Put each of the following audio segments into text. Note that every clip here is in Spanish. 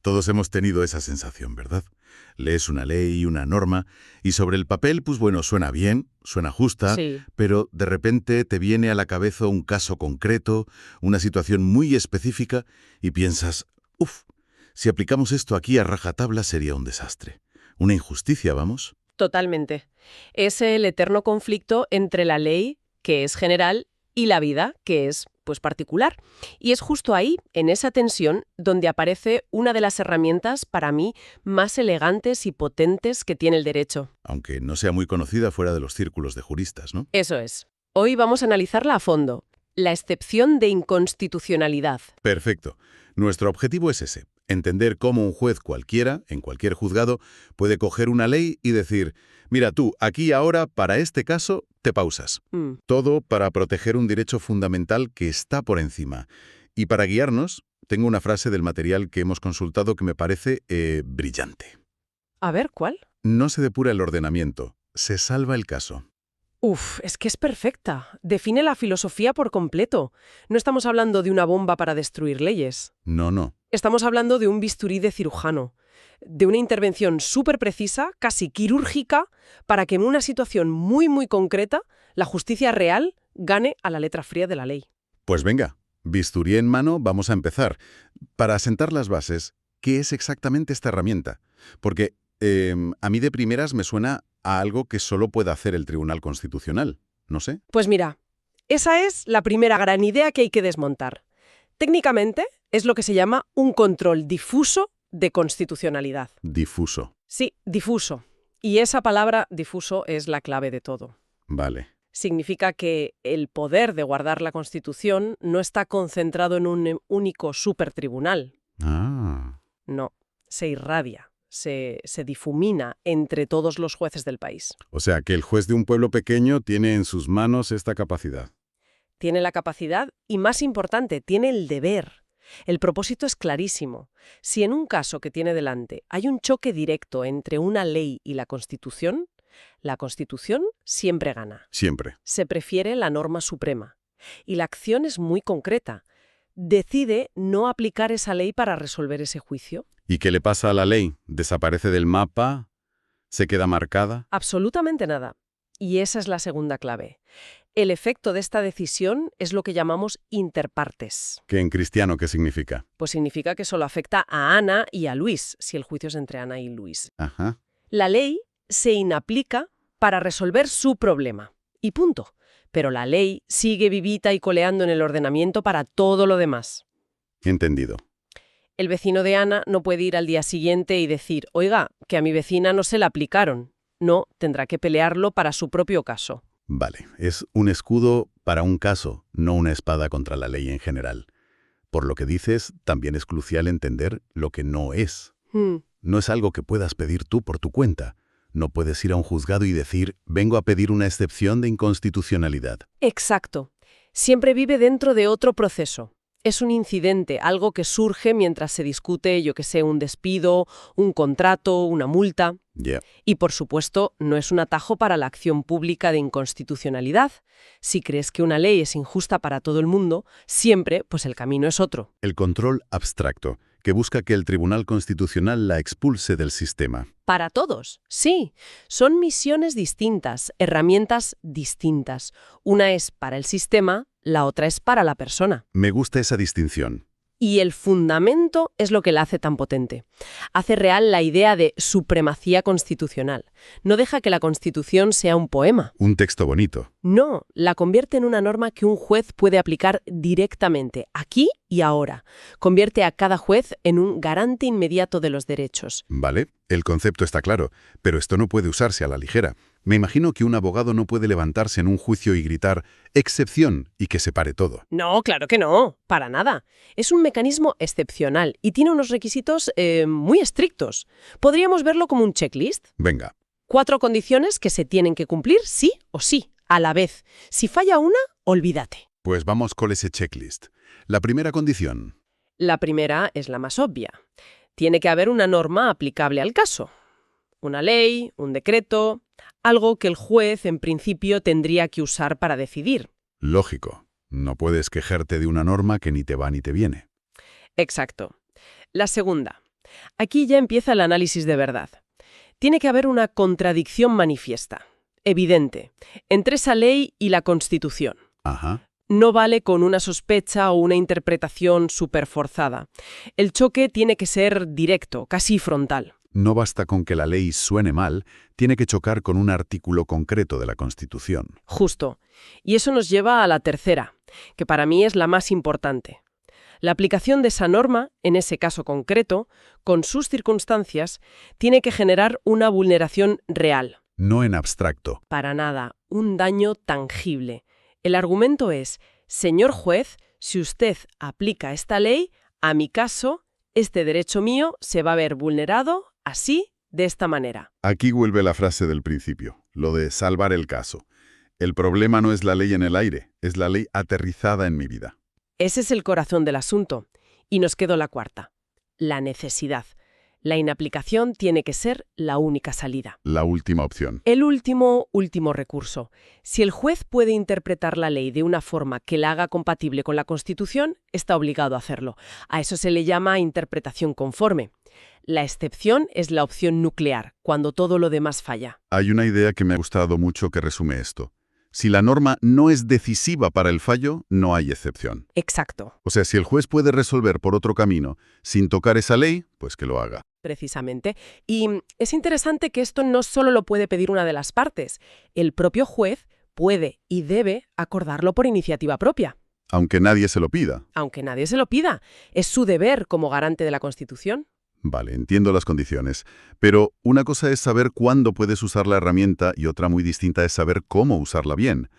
Todos hemos tenido esa sensación, ¿verdad? Lees una ley, una norma, y sobre el papel, pues bueno, suena bien, suena justa, Sí. pero de repente te viene a la cabeza un caso concreto, una situación muy específica, y piensas, uff, si aplicamos esto aquí a rajatabla sería un desastre. Una injusticia, vamos. Totalmente. Es el eterno conflicto entre la ley, que es general, y la vida, que es, pues, particular. Y es justo ahí, en esa tensión, donde aparece una de las herramientas, para mí, más elegantes y potentes que tiene el derecho. Aunque no sea muy conocida fuera de los círculos de juristas, ¿no? Eso es. Hoy vamos a analizarla a fondo. La excepción de inconstitucionalidad. Perfecto. Nuestro objetivo es ese, entender cómo un juez cualquiera, en cualquier juzgado, puede coger una ley y decir, mira tú, aquí y ahora, para este caso, te pausas. Todo para proteger un derecho fundamental que está por encima. Y para guiarnos, tengo una frase del material que hemos consultado que me parece brillante. A ver, ¿cuál? No se depura el ordenamiento, se salva el caso. Uf, es que es perfecta. Define la filosofía por completo. No estamos hablando de una bomba para destruir leyes. No, no. Estamos hablando de un bisturí de cirujano, de una intervención súper precisa, casi quirúrgica, para que en una situación muy, muy concreta, la justicia real gane a la letra fría de la ley. Pues venga, bisturí en mano, vamos a empezar. Para asentar las bases, ¿qué es exactamente esta herramienta? Porque a mí de primeras me suena a algo que solo puede hacer el Tribunal Constitucional. No sé. Pues mira, esa es la primera gran idea que hay que desmontar. Técnicamente, es lo que se llama un control difuso de constitucionalidad. Difuso. Sí, difuso. Y esa palabra difuso es la clave de todo. Vale. Significa que el poder de guardar la Constitución no está concentrado en un único supertribunal. Ah. No, se irradia, se difumina entre todos los jueces del país. O sea, que el juez de un pueblo pequeño tiene en sus manos esta capacidad. Tiene la capacidad y, más importante, tiene el deber. El propósito es clarísimo. Si en un caso que tiene delante hay un choque directo entre una ley y la Constitución siempre gana. Siempre. Se prefiere la norma suprema. Y la acción es muy concreta. Decide no aplicar esa ley para resolver ese juicio. ¿Y qué le pasa a la ley? ¿Desaparece del mapa? ¿Se queda marcada? Absolutamente nada. Y esa es la segunda clave. El efecto de esta decisión es lo que llamamos interpartes. ¿Qué en cristiano qué significa? Pues significa que solo afecta a Ana y a Luis, si el juicio es entre Ana y Luis. Ajá. La ley se inaplica para resolver su problema. Y punto. Pero la ley sigue vivita y coleando en el ordenamiento para todo lo demás. Entendido. El vecino de Ana no puede ir al día siguiente y decir, oiga, que a mi vecina no se la aplicaron. No, tendrá que pelearlo para su propio caso. Vale, es un escudo para un caso, no una espada contra la ley en general. Por lo que dices, también es crucial entender lo que no es. No es algo que puedas pedir tú por tu cuenta. No puedes ir a un juzgado y decir, vengo a pedir una excepción de inconstitucionalidad. Exacto. Siempre vive dentro de otro proceso. Es un incidente, algo que surge mientras se discute, yo que sé, un despido, un contrato, una multa. Ya. Y, por supuesto, no es un atajo para la acción pública de inconstitucionalidad. Si crees que una ley es injusta para todo el mundo, siempre, pues el camino es otro. El control abstracto, que busca que el Tribunal Constitucional la expulse del sistema. Para todos, sí. Son misiones distintas, herramientas distintas. Una es para el sistema, la otra es para la persona. Me gusta esa distinción. Y el fundamento es lo que la hace tan potente. Hace real la idea de supremacía constitucional. No deja que la Constitución sea un poema. Un texto bonito. No, la convierte en una norma que un juez puede aplicar directamente, aquí y ahora. Convierte a cada juez en un garante inmediato de los derechos. Vale, el concepto está claro, pero esto no puede usarse a la ligera. Me imagino que un abogado no puede levantarse en un juicio y gritar «excepción» y que se pare todo. No, claro que no, para nada. Es un mecanismo excepcional y tiene unos requisitos muy estrictos. Podríamos verlo como un checklist. Venga. 4 condiciones que se tienen que cumplir sí o sí, a la vez. Si falla una, olvídate. Pues vamos con ese checklist. La primera condición. La primera es la más obvia. Tiene que haber una norma aplicable al caso. Una ley, un decreto, algo que el juez en principio tendría que usar para decidir. Lógico. No puedes quejarte de una norma que ni te va ni te viene. Exacto. La segunda. Aquí ya empieza el análisis de verdad. Tiene que haber una contradicción manifiesta, evidente, entre esa ley y la Constitución. Ajá. No vale con una sospecha o una interpretación superforzada. El choque tiene que ser directo, casi frontal. No basta con que la ley suene mal, tiene que chocar con un artículo concreto de la Constitución. Justo. Y eso nos lleva a la tercera, que para mí es la más importante. La aplicación de esa norma, en ese caso concreto, con sus circunstancias, tiene que generar una vulneración real. No en abstracto. Para nada, un daño tangible. El argumento es, señor juez, si usted aplica esta ley, a mi caso, este derecho mío se va a ver vulnerado así, de esta manera. Aquí vuelve la frase del principio, lo de salvar el caso. El problema no es la ley en el aire, es la ley aterrizada en mi vida. Ese es el corazón del asunto. Y nos quedó la cuarta, la necesidad. La inaplicación tiene que ser la única salida. La última opción. El último recurso. Si el juez puede interpretar la ley de una forma que la haga compatible con la Constitución, está obligado a hacerlo. A eso se le llama interpretación conforme. La excepción es la opción nuclear, cuando todo lo demás falla. Hay una idea que me ha gustado mucho que resume esto. Si la norma no es decisiva para el fallo, no hay excepción. Exacto. O sea, si el juez puede resolver por otro camino sin tocar esa ley, pues que lo haga. Precisamente. Y es interesante que esto no solo lo puede pedir una de las partes. El propio juez puede y debe acordarlo por iniciativa propia. Aunque nadie se lo pida. Aunque nadie se lo pida. Es su deber como garante de la Constitución. Vale, entiendo las condiciones. Pero una cosa es saber cuándo puedes usar la herramienta y otra muy distinta es saber cómo usarla bien.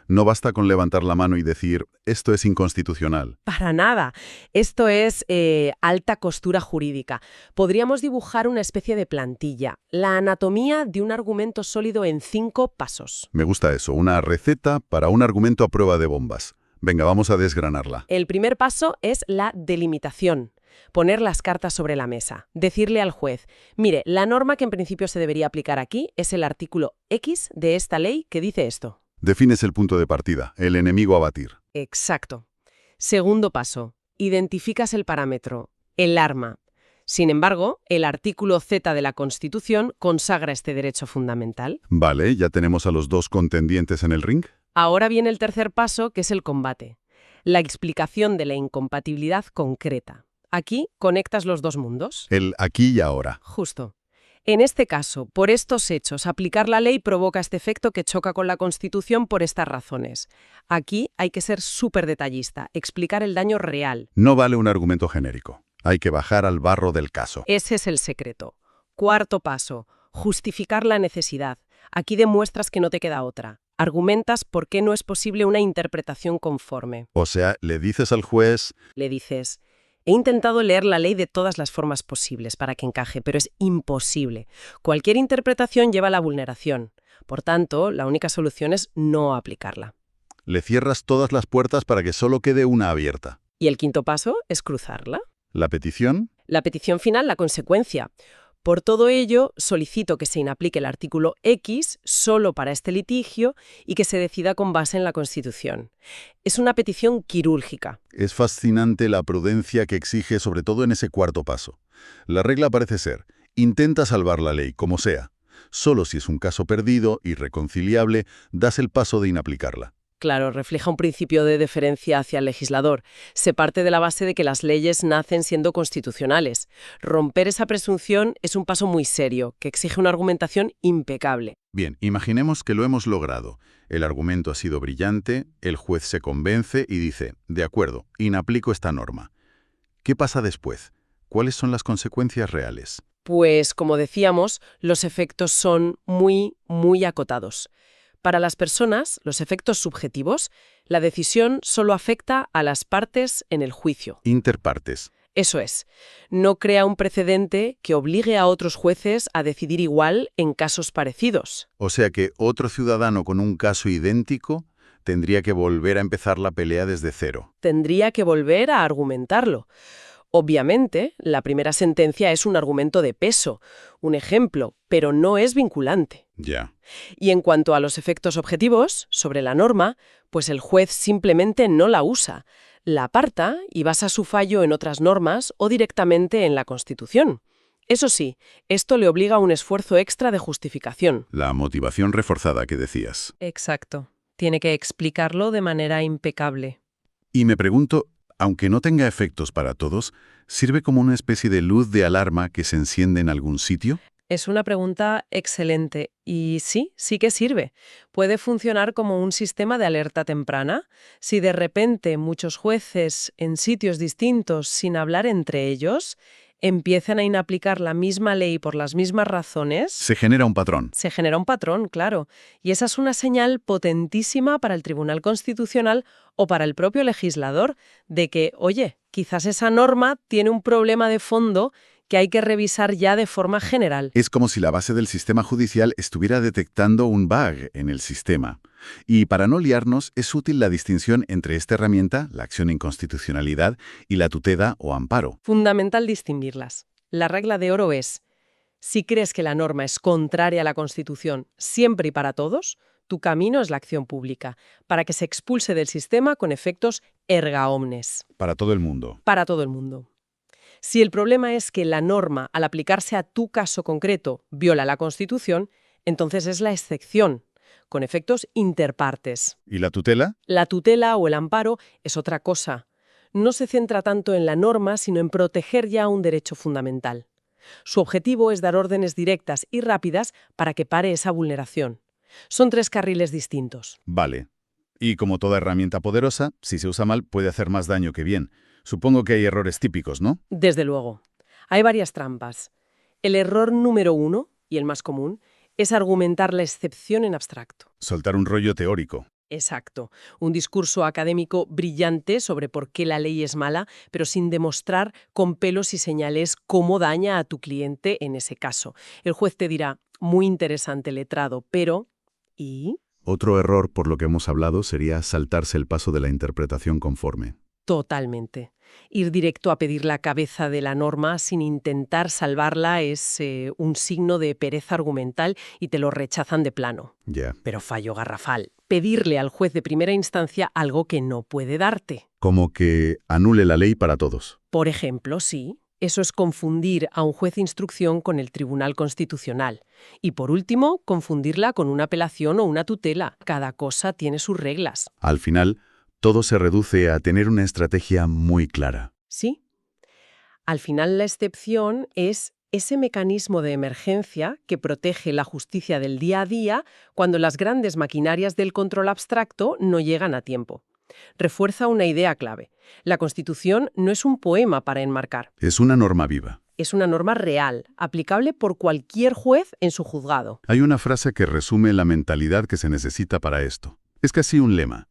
No basta con levantar la mano y decir, esto es inconstitucional. Para nada. Esto es alta costura jurídica. Podríamos dibujar una especie de plantilla, la anatomía de un argumento sólido en 5 pasos. Me gusta eso, una receta para un argumento a prueba de bombas. Venga, vamos a desgranarla. El primer paso es la delimitación. Poner las cartas sobre la mesa. Decirle al juez, mire, la norma que en principio se debería aplicar aquí es el artículo X de esta ley que dice esto. Defines el punto de partida, el enemigo a batir. Exacto. Segundo paso. Identificas el parámetro, el arma. Sin embargo, el artículo Z de la Constitución consagra este derecho fundamental. Vale, ya tenemos a los dos contendientes en el ring. Ahora viene el tercer paso, que es el combate. La explicación de la incompatibilidad concreta. Aquí conectas los dos mundos. El aquí y ahora. Justo. En este caso, por estos hechos, aplicar la ley provoca este efecto que choca con la Constitución por estas razones. Aquí hay que ser súper detallista, explicar el daño real. No vale un argumento genérico. Hay que bajar al barro del caso. Ese es el secreto. Cuarto paso, justificar la necesidad. Aquí demuestras que no te queda otra. Argumentas por qué no es posible una interpretación conforme. O sea, le dices al juez... Le dices... He intentado leer la ley de todas las formas posibles para que encaje, pero es imposible. Cualquier interpretación lleva a la vulneración. Por tanto, la única solución es no aplicarla. Le cierras todas las puertas para que solo quede una abierta. ¿Y el quinto paso es cruzarla? ¿La petición? La petición final, la consecuencia. Por todo ello, solicito que se inaplique el artículo X solo para este litigio y que se decida con base en la Constitución. Es una petición quirúrgica. Es fascinante la prudencia que exige, sobre todo en ese cuarto paso. La regla parece ser, intenta salvar la ley, como sea. Solo si es un caso perdido, irreconciliable, das el paso de inaplicarla. Claro, refleja un principio de deferencia hacia el legislador. Se parte de la base de que las leyes nacen siendo constitucionales. Romper esa presunción es un paso muy serio, que exige una argumentación impecable. Bien, imaginemos que lo hemos logrado. El argumento ha sido brillante, el juez se convence y dice, de acuerdo, inaplico esta norma. ¿Qué pasa después? ¿Cuáles son las consecuencias reales? Pues, como decíamos, los efectos son muy acotados. Para las personas, los efectos subjetivos, la decisión solo afecta a las partes en el juicio. Interpartes. Eso es. No crea un precedente que obligue a otros jueces a decidir igual en casos parecidos. O sea que otro ciudadano con un caso idéntico tendría que volver a empezar la pelea desde cero. Tendría que volver a argumentarlo. Obviamente, la primera sentencia es un argumento de peso, un ejemplo, pero no es vinculante. Ya. Y en cuanto a los efectos objetivos sobre la norma, pues el juez simplemente no la usa. la aparta y basa su fallo en otras normas o directamente en la Constitución. Eso sí, esto le obliga a un esfuerzo extra de justificación. La motivación reforzada que decías. Exacto. Tiene que explicarlo de manera impecable. Y me pregunto, aunque no tenga efectos para todos, ¿sirve como una especie de luz de alarma que se enciende en algún sitio? Es una pregunta excelente y sí que sirve. Puede funcionar como un sistema de alerta temprana. Si de repente muchos jueces en sitios distintos, sin hablar entre ellos, empiezan a inaplicar la misma ley por las mismas razones, Se genera un patrón. se genera un patrón, claro. Y esa es una señal potentísima para el Tribunal Constitucional o para el propio legislador de que, oye, quizás esa norma tiene un problema de fondo que hay que revisar ya de forma general. Es como si la base del sistema judicial estuviera detectando un bug en el sistema. Y para no liarnos, es útil la distinción entre esta herramienta, la acción de inconstitucionalidad, y la tutela o amparo. Fundamental distinguirlas. La regla de oro es, si crees que la norma es contraria a la Constitución siempre y para todos, tu camino es la acción pública, para que se expulse del sistema con efectos erga omnes. Para todo el mundo. Para todo el mundo. Si el problema es que la norma, al aplicarse a tu caso concreto, viola la Constitución, entonces es la excepción, con efectos interpartes. ¿Y la tutela? La tutela o el amparo es otra cosa. No se centra tanto en la norma, sino en proteger ya un derecho fundamental. Su objetivo es dar órdenes directas y rápidas para que pare esa vulneración. Son 3 carriles distintos. Vale. Y como toda herramienta poderosa, si se usa mal puede hacer más daño que bien. Supongo que hay errores típicos, ¿no? Desde luego. Hay varias trampas. El error número 1, y el más común, es argumentar la excepción en abstracto. Soltar un rollo teórico. Exacto. Un discurso académico brillante sobre por qué la ley es mala, pero sin demostrar con pelos y señales cómo daña a tu cliente en ese caso. El juez te dirá, muy interesante letrado, pero... ¿y? Otro error, por lo que hemos hablado, sería saltarse el paso de la interpretación conforme. Totalmente. Ir directo a pedir la cabeza de la norma sin intentar salvarla es un signo de pereza argumental y te lo rechazan de plano. Ya. Pero fallo garrafal. Pedirle al juez de primera instancia algo que no puede darte. Como que anule la ley para todos. Por ejemplo, sí. Eso es confundir a un juez de instrucción con el Tribunal Constitucional. Y por último, confundirla con una apelación o una tutela. Cada cosa tiene sus reglas. Al final, todo se reduce a tener una estrategia muy clara. Sí. Al final, la excepción es ese mecanismo de emergencia que protege la justicia del día a día cuando las grandes maquinarias del control abstracto no llegan a tiempo. Refuerza una idea clave. La Constitución no es un poema para enmarcar. Es una norma viva. Es una norma real, aplicable por cualquier juez en su juzgado. Hay una frase que resume la mentalidad que se necesita para esto. Es casi un lema.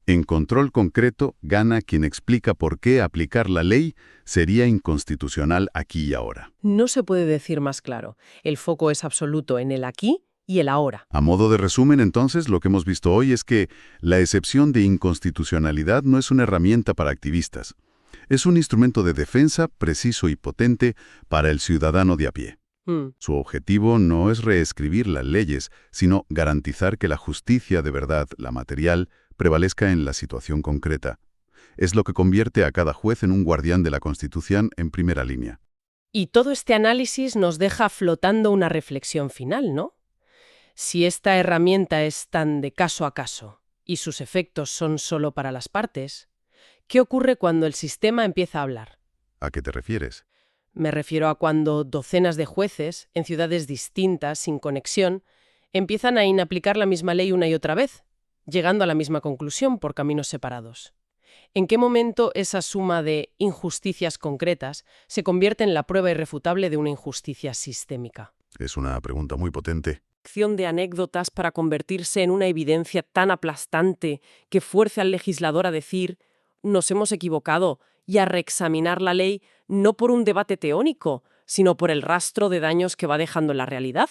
En control concreto gana quien explica por qué aplicar la ley sería inconstitucional aquí y ahora. No se puede decir más claro. El foco es absoluto en el aquí y el ahora. A modo de resumen, entonces, lo que hemos visto hoy es que la excepción de inconstitucionalidad no es una herramienta para activistas. Es un instrumento de defensa preciso y potente para el ciudadano de a pie. Su objetivo no es reescribir las leyes, sino garantizar que la justicia de verdad, la material, prevalezca en la situación concreta. Es lo que convierte a cada juez en un guardián de la Constitución en primera línea. Y todo este análisis nos deja flotando una reflexión final, ¿no? Si esta herramienta es tan de caso a caso y sus efectos son solo para las partes, ¿qué ocurre cuando el sistema empieza a hablar? ¿A qué te refieres? Me refiero a cuando docenas de jueces, en ciudades distintas, sin conexión, empiezan a inaplicar la misma ley una y otra vez, llegando a la misma conclusión por caminos separados. ¿En qué momento esa suma de injusticias concretas se convierte en la prueba irrefutable de una injusticia sistémica? Es una pregunta muy potente. Acción de anécdotas para convertirse en una evidencia tan aplastante que fuerce al legislador a decir «nos hemos equivocado» y a reexaminar la ley no por un debate teórico, sino por el rastro de daños que va dejando en la realidad.